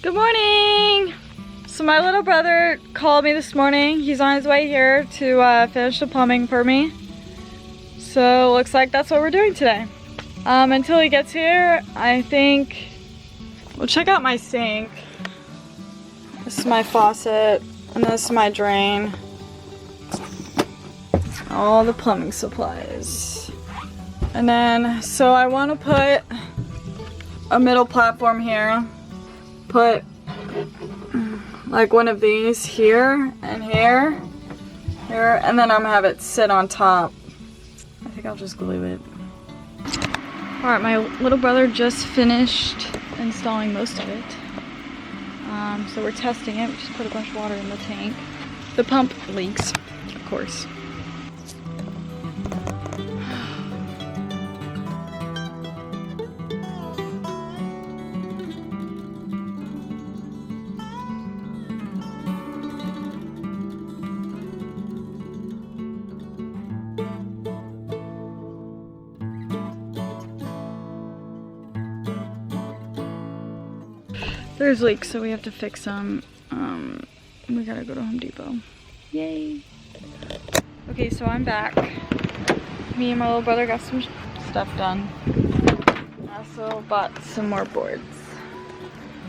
Good morning! So my little brother called me this morning. He's on his way here to finish the plumbing for me. So looks like that's what we're doing today. Until he gets here, I think we'll check out my sink. This is my faucet, and this is my drain. All the plumbing supplies. And then, so I want to put a middle platform here. Put like one of these here and here, and then I'm gonna have it sit on top. I think I'll just glue it. Alright, my little brother just finished installing most of it. So we're testing it. We just put a bunch of water in the tank. The pump leaks, of course. There's leaks, so we have to fix them. We gotta go to Home Depot. Yay! Okay, so I'm back. Me and my little brother got some stuff done. I also bought some more boards.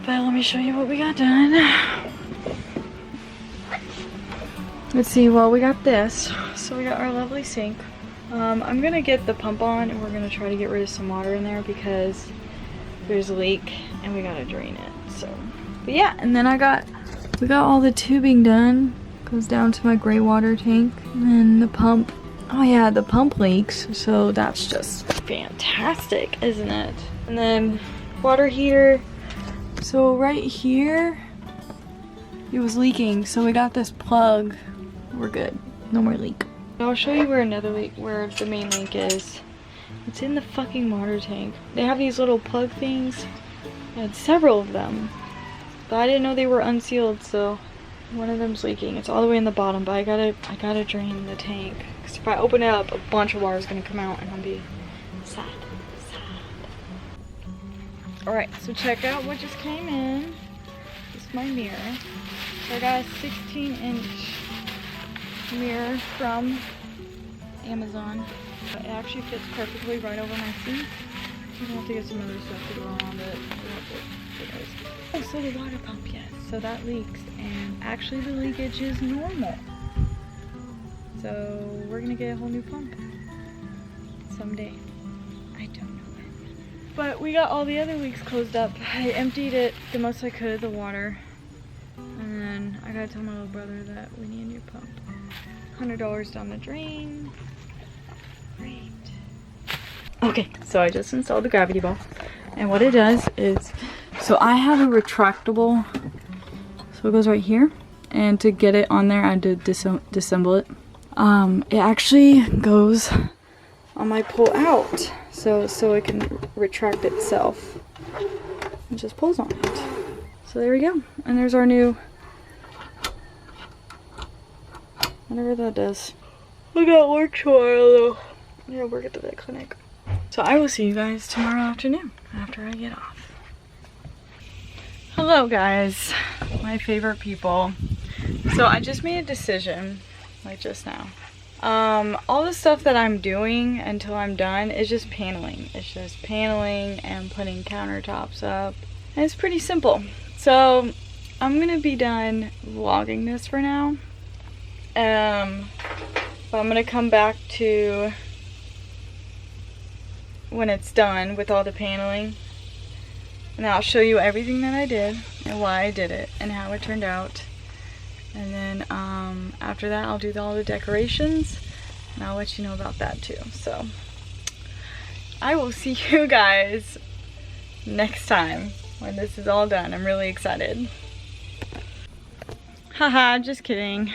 But let me show you what we got done. Let's see, well, we got this. So we got our lovely sink. I'm gonna get the pump on and we're gonna try to get rid of some water in there because there's a leak and we gotta drain it. So, but yeah, and then we got all the tubing done. Goes down to my gray water tank. And then the pump, oh yeah, the pump leaks. So that's just fantastic, isn't it? And then water heater. So right here, it was leaking. So we got this plug. We're good, no more leak. I'll show you where where the main leak is. It's in the fucking water tank. They have these little plug things. I had several of them, but I didn't know they were unsealed, so one of them's leaking. It's all the way in the bottom, but I gotta drain the tank. Because if I open it up, a bunch of water is gonna come out and I'll be sad. Alright, so check out what just came in. This is my mirror. So I got a 16-inch mirror from Amazon. It actually fits perfectly right over my sink. I'm gonna have to get some other stuff to go around it. Oh, so the water pump, yes. So that leaks, and actually the leakage is normal. So we're gonna get a whole new pump someday. I don't know when. But we got all the other leaks closed up. I emptied it the most I could, the water. And then I gotta tell my little brother that we need a new pump. $100 down the drain. Great. Okay, so I just installed the gravity ball, and what it does is, so I have a retractable, so it goes right here, and to get it on there I had to disassemble it. It actually goes on my pull out, so it can retract itself. It just pulls on it. So there we go, and there's our new, whatever that does. I got work tomorrow though. I gotta work at the vet clinic. So I will see you guys tomorrow afternoon after I get off. Hello guys, my favorite people. So I just made a decision, like just now. All the stuff that I'm doing until I'm done is just paneling. It's just paneling and putting countertops up. And it's pretty simple. So I'm gonna be done vlogging this for now. But I'm gonna come back to when it's done with all the paneling, and I'll show you everything that I did and why I did it and how it turned out. And then after that I'll do all the decorations and I'll let you know about that too. So I will see you guys next time when this is all done. I'm really excited. Haha, just kidding.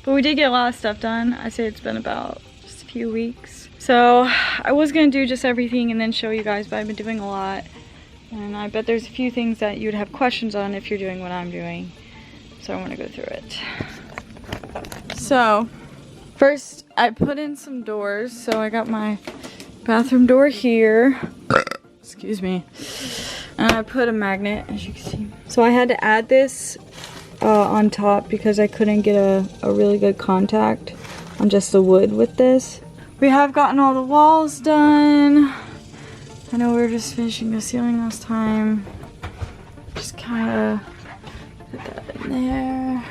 But we did get a lot of stuff done. I'd say it's been about just a few weeks. So I was gonna do just everything and then show you guys, but I've been doing a lot. And I bet there's a few things that you'd have questions on if you're doing what I'm doing. So I wanna go through it. So first I put in some doors. So I got my bathroom door here. Excuse me. And I put a magnet, as you can see. So I had to add this on top because I couldn't get a really good contact on just the wood with this. We have gotten all the walls done. I know we were just finishing the ceiling last time. Just kind of put that in there.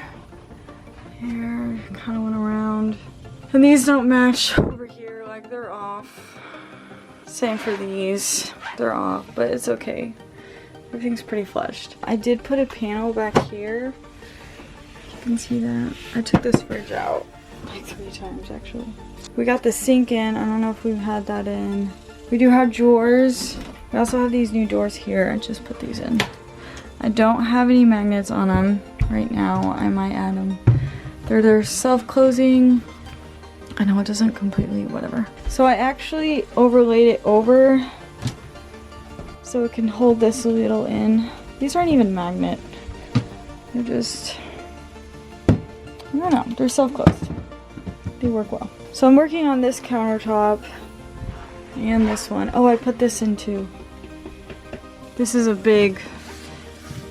Here, kind of went around. And these don't match over here, like they're off. Same for these, they're off, but it's okay. Everything's pretty flushed. I did put a panel back here. You can see that. I took this fridge out like 3 times actually. We got the sink in. I don't know if we've had that in. We do have drawers. We also have these new doors here. I just put these in. I don't have any magnets on them right now. I might add them. They're self-closing. I know it doesn't completely, whatever. So I actually overlaid it over so it can hold this a little in. These aren't even magnet. They're just, I don't know, they're self-closed. They work well. So I'm working on this countertop and this one. Oh, I put this in too. This is a big,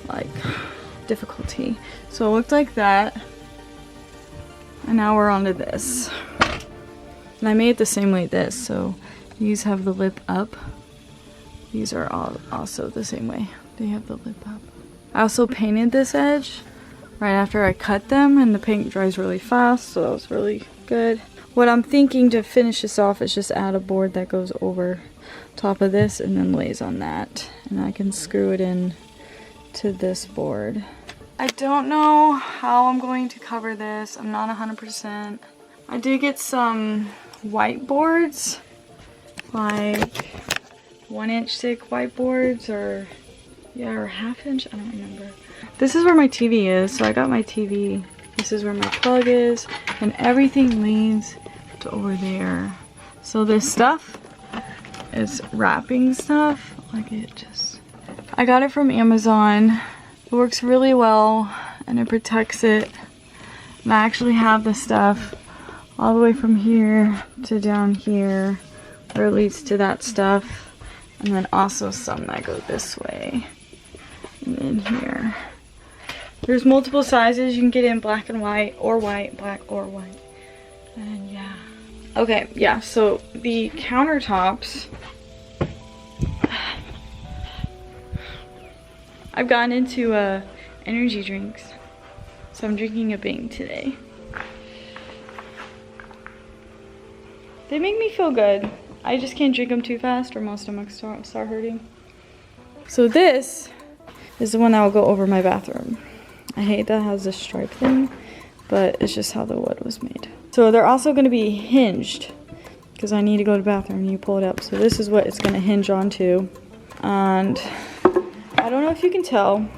like, difficulty. So it looked like that. And now we're onto this. And I made it the same way this, so these have the lip up. These are all also the same way. They have the lip up. I also painted this edge right after I cut them, and the paint dries really fast, so that was really good. What I'm thinking to finish this off is just add a board that goes over top of this and then lays on that. And I can screw it in to this board. I don't know how I'm going to cover this. I'm not 100%. I did get some whiteboards, like 1-inch thick whiteboards, or yeah, or 1/2 inch, I don't remember. This is where my TV is, so I got my TV. This is where my plug is, and everything leads to over there. So this stuff is wrapping stuff, like it just, I got it from Amazon. It works really well, and it protects it. And I actually have the stuff all the way from here to down here, where it leads to that stuff, and then also some that go this way, and then here. There's multiple sizes. You can get it in black and white, or white, black or white, and yeah. Okay, yeah, so the countertops, I've gotten into energy drinks, so I'm drinking a Bing today. They make me feel good. I just can't drink them too fast or my stomach start hurting. So this is the one that will go over my bathroom. I hate that it has this stripe thing, but it's just how the wood was made. So they're also going to be hinged because I need to go to the bathroom and you pull it up. So this is what it's going to hinge onto. And I don't know if you can tell.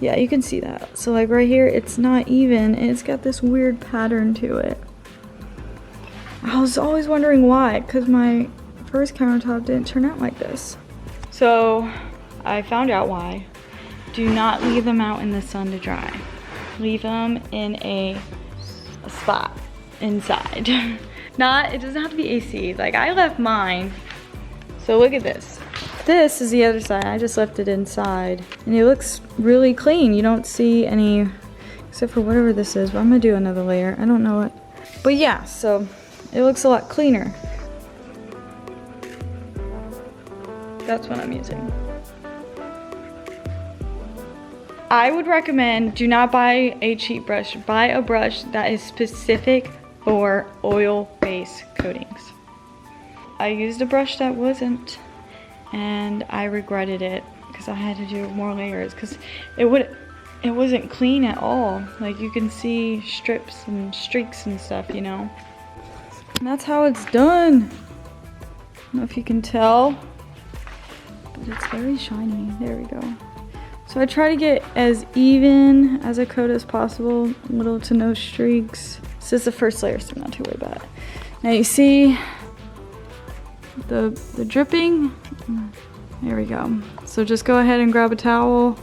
Yeah, you can see that. So like right here, it's not even, and it's got this weird pattern to it. I was always wondering why, because my first countertop didn't turn out like this. So I found out why. Do not leave them out in the sun to dry. Leave them in a spot inside. It doesn't have to be AC. Like I left mine. So look at this. This is the other side. I just left it inside. And it looks really clean. You don't see any, except for whatever this is. But I'm gonna do another layer. I don't know what. But yeah, so it looks a lot cleaner. That's what I'm using. I would recommend, do not buy a cheap brush. Buy a brush that is specific for oil-based coatings. I used a brush that wasn't, and I regretted it because I had to do more layers because it wasn't clean at all. Like you can see strips and streaks and stuff, you know. And that's how it's done. I don't know if you can tell, but it's very shiny. There we go. So I try to get as even as a coat as possible, little to no streaks. This is the first layer, so I'm not too worried about it. Now you see the dripping. There we go. So just go ahead and grab a towel,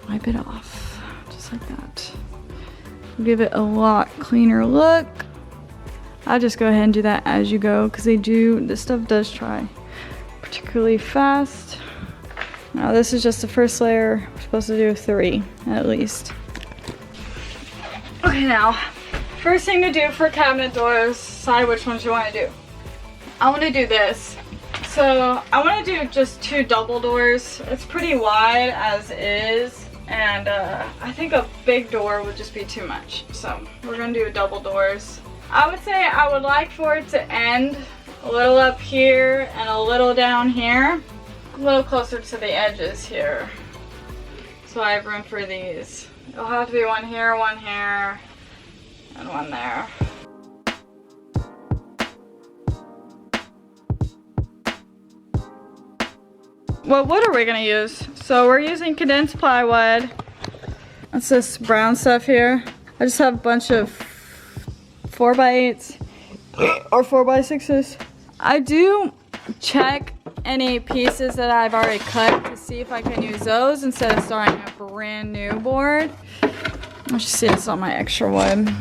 wipe it off, just like that. Give it a lot cleaner look. I'll just go ahead and do that as you go, because this stuff does dry particularly fast. Now this is just the first layer. We're supposed to do 3 at least. Okay, now, first thing to do for cabinet doors, decide which ones you want to do. I want to do this. So I want to do just 2 double doors. It's pretty wide as is, and I think a big door would just be too much. So we're going to do double doors. I would say I would like for it to end a little up here and a little down here. A little closer to the edges here. So I have room for these. It'll have to be one here, and one there. What wood are we gonna use? So we're using condensed plywood. That's this brown stuff here. I just have a bunch of 4x8s or 4x6s. I do check any pieces that I've already cut to see if I can use those instead of starting a brand new board. Let's just see this on my extra wood.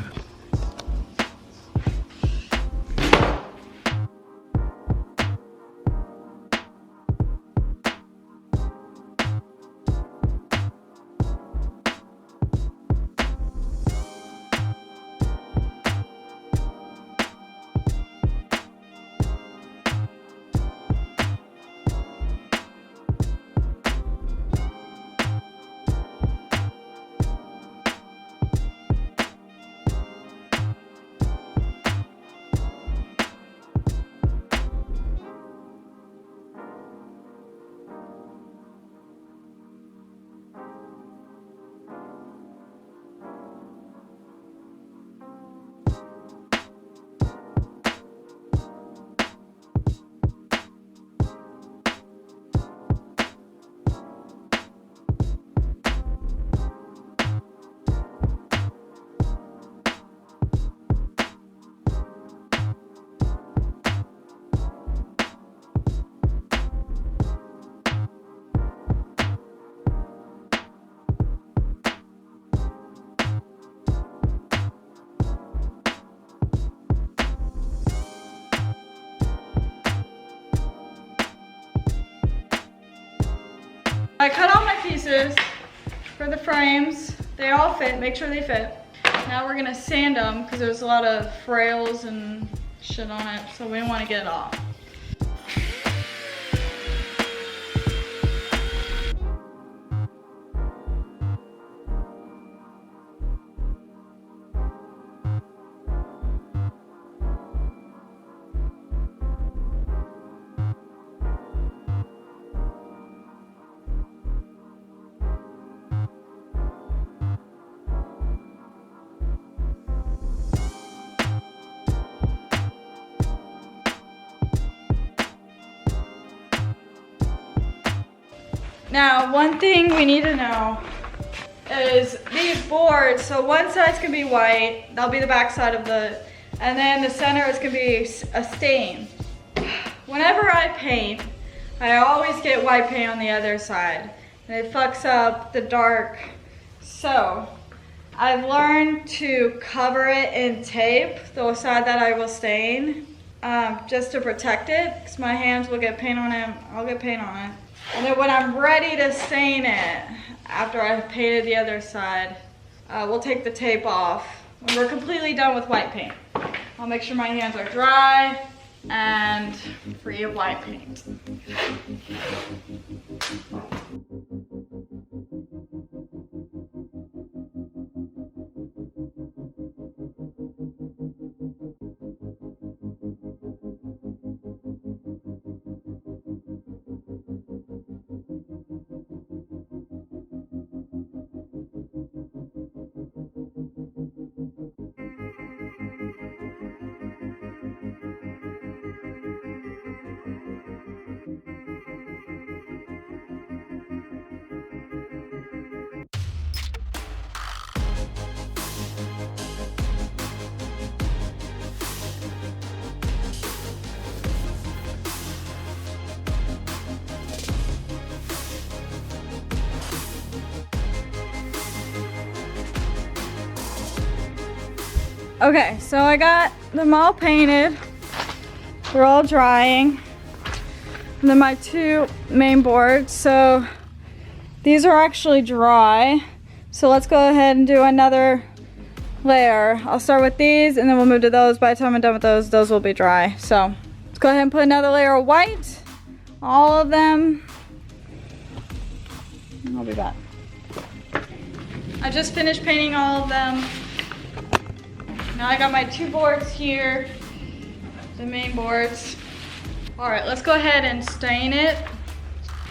I cut all my pieces for the frames. They all fit, make sure they fit. Now we're gonna sand them because there's a lot of frails and shit on it, so we don't want to get it off. Now, one thing we need to know is these boards, so one side's gonna be white, that'll be the back side of the, and then the center is gonna be a stain. Whenever I paint, I always get white paint on the other side, and it fucks up the dark. So, I've learned to cover it in tape, the side that I will stain, just to protect it, because my hands will get paint on it, I'll get paint on it. And then when I'm ready to stain it, after I've painted the other side, we'll take the tape off. When we're completely done with white paint, I'll make sure my hands are dry and free of white paint. Okay, so I got them all painted. They're all drying. And then my 2 main boards. So These are actually dry. So let's go ahead and do another layer. I'll start with these and then we'll move to those. By the time I'm done with those will be dry. So let's go ahead and put another layer of white. All of them. And I'll be back. I just finished painting all of them. Now I got my 2 boards here, the main boards. All right, let's go ahead and stain it.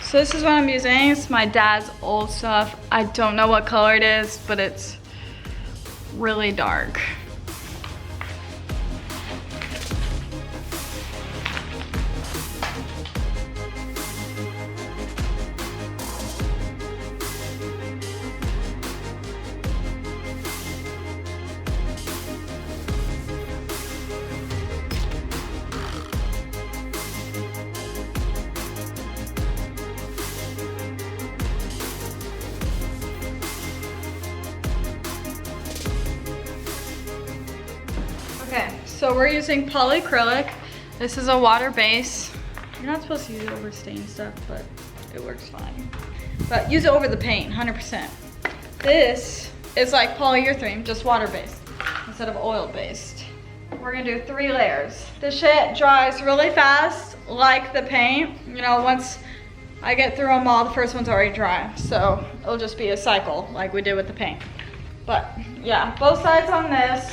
So this is what I'm using. It's my dad's old stuff. I don't know what color it is, but it's really dark. Okay, so we're using polycrylic. This is a water base. You're not supposed to use it over stained stuff, but it works fine. But use it over the paint, 100%. This is like polyurethane, just water-based instead of oil-based. We're gonna do 3 layers. This shit dries really fast, like the paint. You know, once I get through them all, the first one's already dry. So it'll just be a cycle like we did with the paint. But yeah, both sides on this.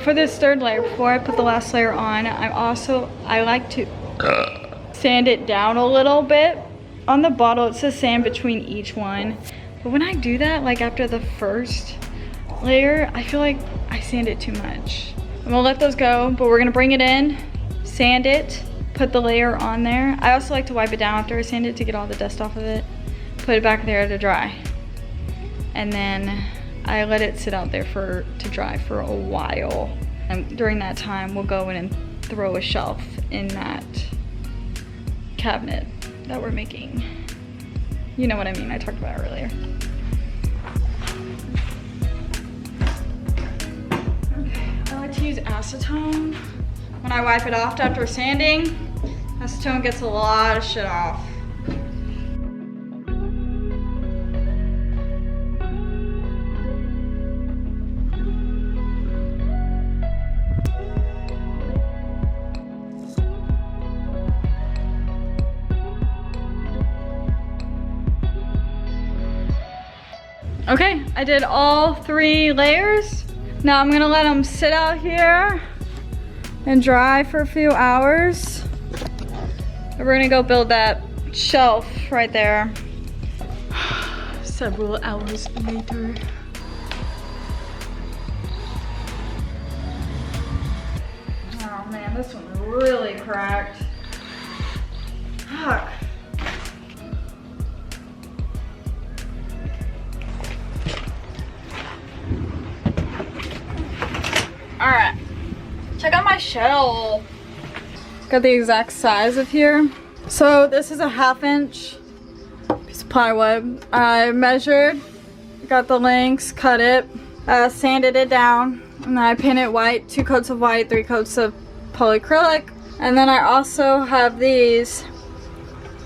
For this 3rd layer, before I put the last layer on, I like to sand it down a little bit. On the bottle it says sand between each one, but when I do that, like after the 1st layer, I feel like I sand it too much. I'm gonna let those go, but we're gonna bring it in, sand it, put the layer on there. I also like to wipe it down after I sand it to get all the dust off of it, put it back there to dry, and then I let it sit out there to dry for a while. And during that time, we'll go in and throw a shelf in that cabinet that we're making. You know what I mean, I talked about it earlier. Okay, I like to use acetone. When I wipe it off after sanding, acetone gets a lot of shit off. Okay, I did all 3 layers. Now I'm gonna let them sit out here and dry for a few hours. And we're gonna go build that shelf right there. Several hours later. Oh man, this one really cracked. Fuck. All right, check out my shelf. Got the exact size of here. So this is a 1/2 inch piece of plywood. I measured, got the lengths, cut it, sanded it down, and then I painted it white, 2 coats of white, 3 coats of polycrylic. And then I also have these.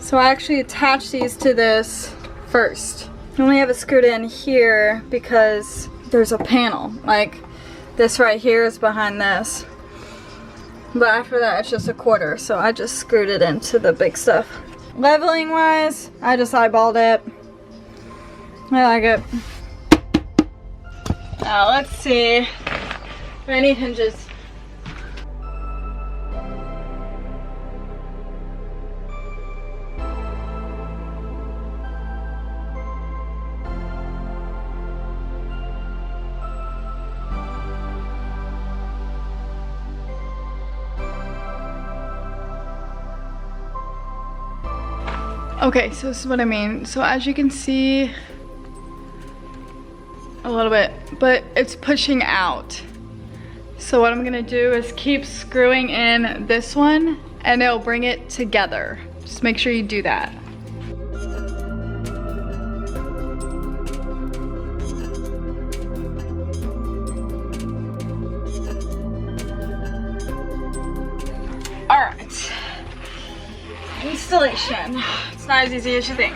So I actually attach these to this first. I only have it screwed in here because there's a panel. Like, this right here is behind this. But after that, it's just a 1/4. So I just screwed it into the big stuff. Leveling wise, I just eyeballed it. I like it. Now let's see. I need hinges. Okay, so this is what I mean. So as you can see, a little bit, but it's pushing out. So what I'm gonna do is keep screwing in this one and it'll bring it together. Just make sure you do that. All right, installation. It's not as easy as you think.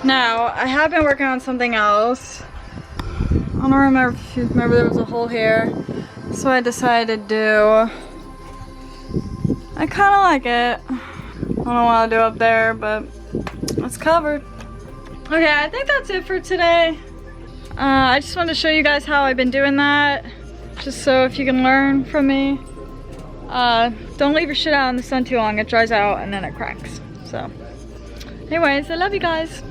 Now, I have been working on something else. I don't remember if you remember there was a hole here. So I decided to do, I kind of like it. I don't know what I'll do up there, but it's covered. Okay, I think that's it for today. I just wanted to show you guys how I've been doing that. Just so if you can learn from me. Don't leave your shit out in the sun too long. It dries out and then it cracks. So anyways, I love you guys.